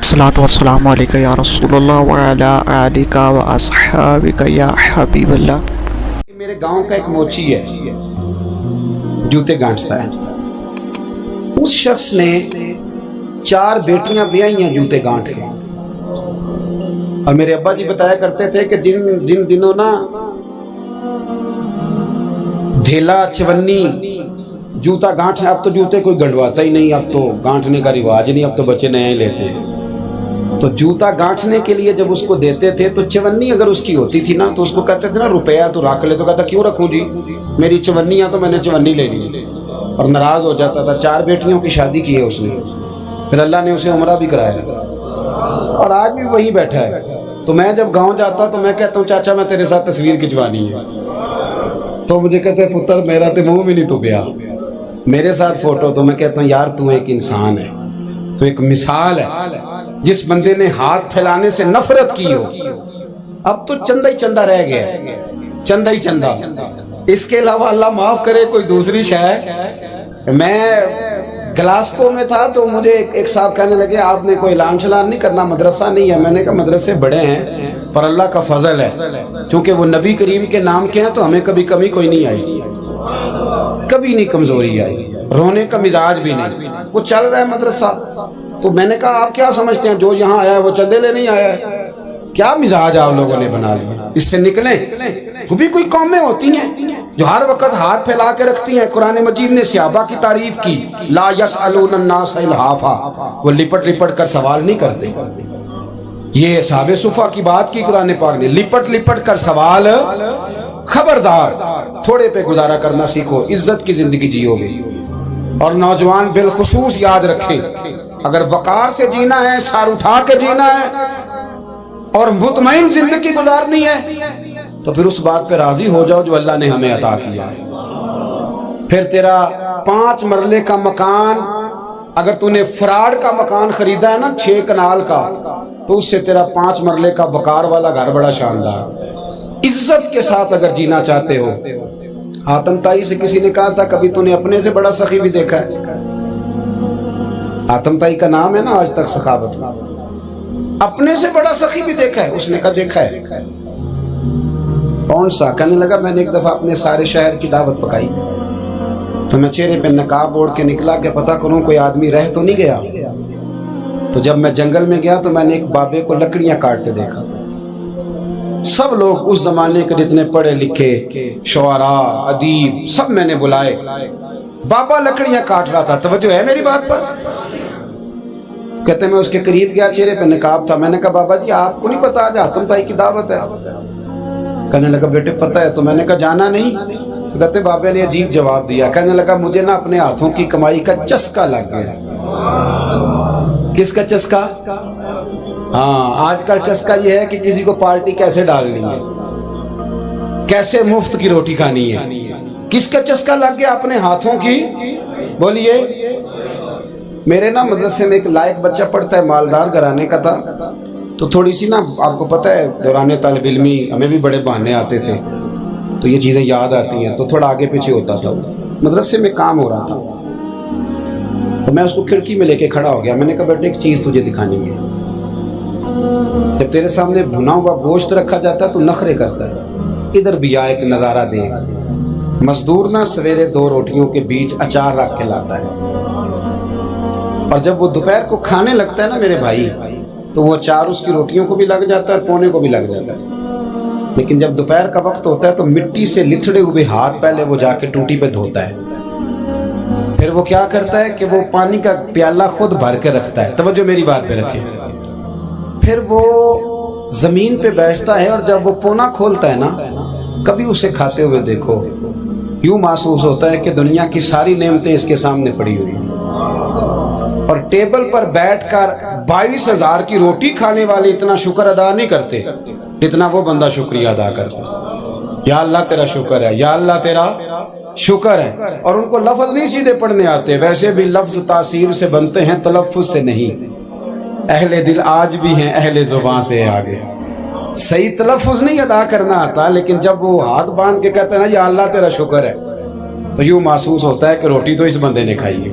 الصلاۃ والسلام علیکہ یا رسول اللہ وعلی آلک و اصحابک یا حبیب اللہ۔ میرے گاؤں کا ایک موچی ہے، جوتے گانٹتا ہے۔ اس شخص نے 4 بیٹیاں بیائی ہیں جوتے گانٹ کے، اور میرے ابا جی بتایا کرتے تھے کہ جن دنوں نا ڈھیلا چونی جوتا گانٹنے، اب تو جوتے کوئی گنڈواتا ہی نہیں، اب تو گانٹنے کا رواج نہیں، اب تو بچے نئے لیتے ہیں۔ تو جوتا گانٹنے کے لیے جب اس کو دیتے تھے تو چونی اگر اس کی ہوتی تھی نا تو اس کو کہتے تھے نا روپیہ تو رکھ لے، تو کہتا کیوں رکھوں جی، میری چونیاں تو میں نے چونی لے لی، اور ناراض ہو جاتا تھا۔ 4 بیٹیوں کی شادی کی ہے اس نے، پھر اللہ نے اسے عمرہ بھی کرایا، اور آج بھی وہیں بیٹھا ہے۔ تو میں جب گاؤں جاتا تو میں کہتا ہوں چاچا میں تیرے ساتھ تصویر کھنچوانی ہے، تو مجھے کہتے ہیں پتر میرا تو منہ بھی نہیں تو گیا میرے ساتھ فوٹو، تو میں کہتا ہوں یار تو ایک انسان ہے، تو ایک مثال ہے۔ جس بندے نے ہاتھ پھیلانے سے نفرت کی ہو، اب تو چندہ ہی چندہ رہ گیا ہے، چندہ ہی چندہ، اس کے علاوہ اللہ معاف کرے کوئی دوسری شے۔ میں گلاسکو میں تھا تو مجھے ایک صاحب کہنے لگے آپ نے کوئی اعلان شلان نہیں کرنا، مدرسہ نہیں ہے؟ میں نے کہا مدرسے بڑے ہیں پر اللہ کا فضل ہے، کیونکہ وہ نبی کریم کے نام کے ہیں تو ہمیں کبھی کمی کوئی نہیں آئی، کبھی نہیں کمزوری آئی، رونے کا مزاج بھی نہیں، وہ چل رہا ہے مدرسہ۔ تو میں نے کہا آپ کیا سمجھتے ہیں جو یہاں آیا ہے وہ چندے لے نہیں آیا ہے؟ کیا مزاج آپ لوگوں نے بنا لیا، اس سے نکلیں۔ وہ بھی کوئی قومیں ہوتی ہیں جو ہر وقت ہاتھ پھیلا کے رکھتی ہیں۔ قرآن مجید نے صحابہ کی تعریف کی، لا یسألون الناس الحافا، وہ لپٹ لپٹ کر سوال نہیں کرتے۔ یہ اصحاب صفا کی بات کی قرآن پاک نے، لپٹ لپٹ کر سوال، خبردار تھوڑے پہ گزارا کرنا سیکھو، عزت کی زندگی جیو گے۔ اور نوجوان بالخصوص یاد رکھیں، اگر وقار سے جینا ہے، سر اٹھا کے جینا ہے اور مطمئن زندگی گزارنی ہے تو پھر اس بات پہ راضی ہو جاؤ جو اللہ نے ہمیں عطا کیا ہے۔ پھر تیرا 5 مرلے کا مکان، اگر تو نے فراڈ کا مکان خریدا ہے نا 6 کنال کا، تو اس سے تیرا 5 مرلے کا وقار والا گھر بڑا شاندار۔ عزت کے ساتھ اگر جینا چاہتے ہو، حاتم طائی سے کسی نے کہا تھا کبھی تو نے اپنے سے بڑا سخی بھی دیکھا ہے؟ حاتم طائی کا نام ہے نا آج تک سخاوت میں، اپنے سے بڑا سخی بھی دیکھا ہے؟ اس نے کہا دیکھا ہے۔ کون سا؟ کہنے لگا میں نے ایک دفعہ اپنے سارے شہر کی دعوت پکائی تو میں چہرے پہ نقاب اوڑھ کے نکلا کہ پتہ کروں کوئی آدمی رہ تو نہیں گیا۔ تو جب میں جنگل میں گیا تو میں نے ایک بابے کو لکڑیاں کاٹتے دیکھا۔ سب لوگ اس زمانے کے جتنے پڑھے لکھے شعراء ادیب سب میں نے بلائے، بابا لکڑیاں کاٹ رہا تھا۔ توجہ ہے میری بات پر؟ کہتے میں اس کے قریب گیا، چہرے پہ نقاب تھا، میں نے کہا بابا جی آپ کو نہیں پتا آج حاتم طائی کی دعوت ہے؟ کہنے لگا بیٹے پتہ ہے۔ تو میں نے کہا جانا نہیں؟ کہتے بابا نے عجیب جواب دیا، کہنے لگا مجھے نا اپنے ہاتھوں کی کمائی کا چسکا لگ گیا۔ کس کا چسکا؟ ہاں آج کل چسکا یہ ہے کہ کسی کو پارٹی کیسے ڈالنی ہے، کیسے مفت کی روٹی کھانی ہے۔ کس کا چسکا لگ گیا؟ اپنے ہاتھوں کی۔ بولیے۔ میرے نا مدرسے میں ایک لائق بچہ پڑھتا ہے، مالدار گھرانے کا تھا، تو تھوڑی سی نا آپ کو پتہ ہے دوران طالب علمی ہمیں بھی بڑے بہانے آتے تھے تو یہ چیزیں یاد آتی ہیں، تو تھوڑا آگے پیچھے ہوتا تھا۔ مدرسے میں کام ہو رہا تھا تو میں اس کو کھڑکی میں لے کے کھڑا ہو گیا، میں نے کہا بیٹے ایک چیز تجھے دکھانی ہے۔ جب تیرے سامنے بھنا ہوا گوشت رکھا جاتا ہے تو نخرے کرتا ہے، ادھر بھی آ ایک نظارہ دیکھ۔ مزدور نا سویرے 2 روٹیوں کے بیچ اچار رکھ کے لاتا ہے، اور جب وہ دوپہر کو کھانے لگتا ہے نا میرے بھائی تو وہ اچار اس کی روٹیوں کو بھی لگ جاتا ہے اور پونے کو بھی لگ جاتا ہے۔ لیکن جب دوپہر کا وقت ہوتا ہے تو مٹی سے لتھڑے ہوئے ہاتھ پہلے وہ جا کے ٹوٹی پہ دھوتا ہے، پھر وہ کیا کرتا ہے کہ وہ پانی کا پیالہ خود بھر کے رکھتا ہے۔ توجہ میری بات پہ رکھیں۔ پھر وہ زمین پہ بیٹھتا ہے اور جب وہ پونا کھولتا ہے نا، کبھی اسے کھاتے ہوئے دیکھو، یوں محسوس ہوتا ہے کہ دنیا کی ساری نعمتیں اس کے سامنے پڑی ہوئی ہیں، اور ٹیبل پر بیٹھ کر 22,000 کی روٹی کھانے والے اتنا شکر ادا نہیں کرتے جتنا وہ بندہ شکریہ ادا کرتا ہے۔ یا اللہ تیرا شکر ہے، یا اللہ تیرا شکر ہے۔ اور ان کو لفظ نہیں سیدھے پڑھنے آتے، ویسے بھی لفظ تاثیر سے بنتے ہیں تلفظ سے نہیں۔ اہل دل آج بھی ہیں اہل زبان سے آگے، صحیح تلفظ نہیں ادا کرنا آتا، لیکن جب وہ ہاتھ باندھ کے کہتے ہیں نا یا اللہ تیرا شکر ہے، تو یوں محسوس ہوتا ہے کہ روٹی تو اس بندے نے کھائی ہے۔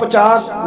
50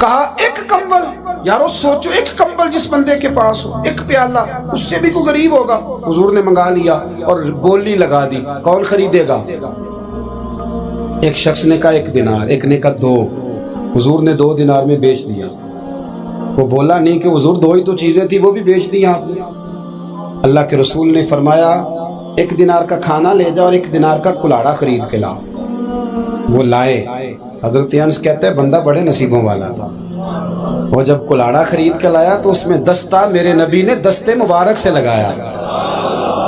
کہا ایک کمبل, یارو سوچو ایک کمبل جس بندے کے پاس ہو, ایک پیالہ, اس سے بھی کوئی غریب ہوگا. حضور نے منگا لیا اور بولی لگا دی, کون خریدے گا؟ ایک شخص نے کہا 1 دینار, ایک نے کہا 2. حضور نے 2 دینار میں بیچ دیا. وہ بولا نہیں کہ حضور 2 ہی تو چیزیں تھی, وہ بھی بیچ دیا آپ نے. اللہ کے رسول نے فرمایا 1 دینار کا کھانا لے جاؤ اور 1 دینار کا کلاڑا خرید کے لاؤ. وہ لائے. حضرت انس کہتے ہیں بندہ بڑے نصیبوں والا تھا. وہ جب کلاڑا خرید کے لایا تو اس میں دستہ میرے نبی نے دستے مبارک سے لگایا,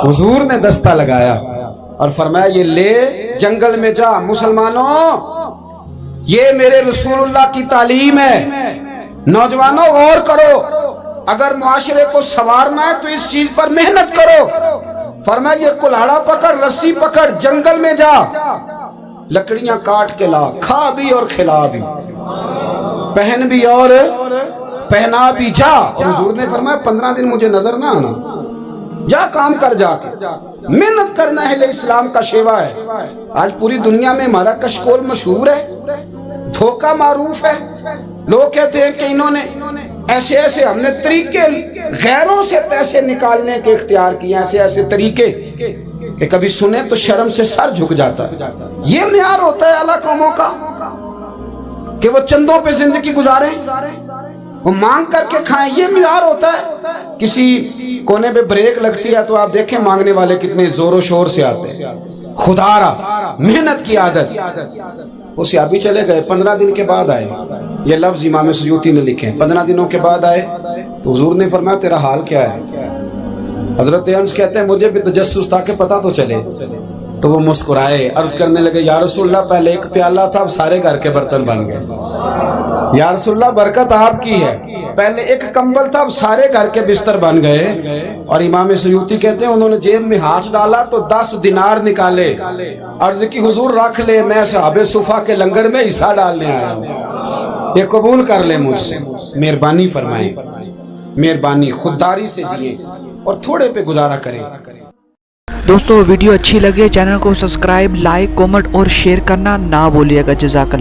حضور نے دستہ لگایا اور فرمایا یہ لے جنگل میں جا. مسلمانوں یہ میرے رسول اللہ کی تعلیم ہے. نوجوانوں غور کرو, اگر معاشرے کو سنوارنا ہے تو اس چیز پر محنت کرو. فرمایا یہ کلاڑا پکڑ, رسی پکڑ, جنگل میں جا, لکڑیاں کاٹ کے لا, کھا بھی اور کھلا بھی, پہن بھی اور پہنا بھی, جا. اور حضور نے فرمایا 15 دن مجھے نظر نہ آنا, جا کام کر, جا کے محنت کرنا. اہل اسلام کا شیوا ہے. آج پوری دنیا میں ہمارا کشکول مشہور ہے, دھوکہ معروف ہے. لوگ کہتے ہیں کہ انہوں نے ایسے ایسے, ہم نے طریقے غیروں سے پیسے نکالنے کے اختیار کیے, ایسے ایسے طریقے کہ کبھی سنیں تو شرم سے سر جھک جاتا ہے. یہ معیار ہوتا ہے اعلیٰ قوموں کا کہ وہ چندوں پہ زندگی گزاریں, وہ مانگ کر کے کھائیں, یہ معیار ہوتا ہے. کسی کونے پہ بریک لگتی ہے تو آپ دیکھیں مانگنے والے کتنے زور و شور سے آتے ہیں. خدا را محنت کی عادت. وہ صحابی چلے گئے, 15 دن کے بعد آئے. یہ لفظ امام سیوطی نے لکھے. 15 دنوں کے بعد آئے تو حضور نے فرمایا تیرا حال کیا ہے؟ حضرت انس کہتے ہیں مجھے بھی تجسس تھا کہ پتہ تو چلے. تو وہ مسکرائے, عرض کرنے لگے یا رسول اللہ پہلے 1 پیالہ تھا, اب سارے گھر کے برتن بن گئے. یا رسول اللہ برکت آپ کی ہے, پہلے 1 کمبل تھا, اب سارے گھر کے بستر بن گئے. اور امام سیوطی کہتے ہیں انہوں نے جیب میں ہاتھ ڈالا تو 10 دینار نکالے. عرض کی حضور رکھ لے, میں صحابہ صفا کے لنگر میں حصہ ڈالنے آیا ہوں, یہ قبول کر لے مجھ سے. مہربانی فرمائیں, مہربانی, خودداری سے جیے اور تھوڑے پہ گزارا کریں. دوستو ویڈیو اچھی لگے چینل کو سبسکرائب, لائک, کامنٹ اور شیئر کرنا نہ بھولیے گا. جزاک اللہ.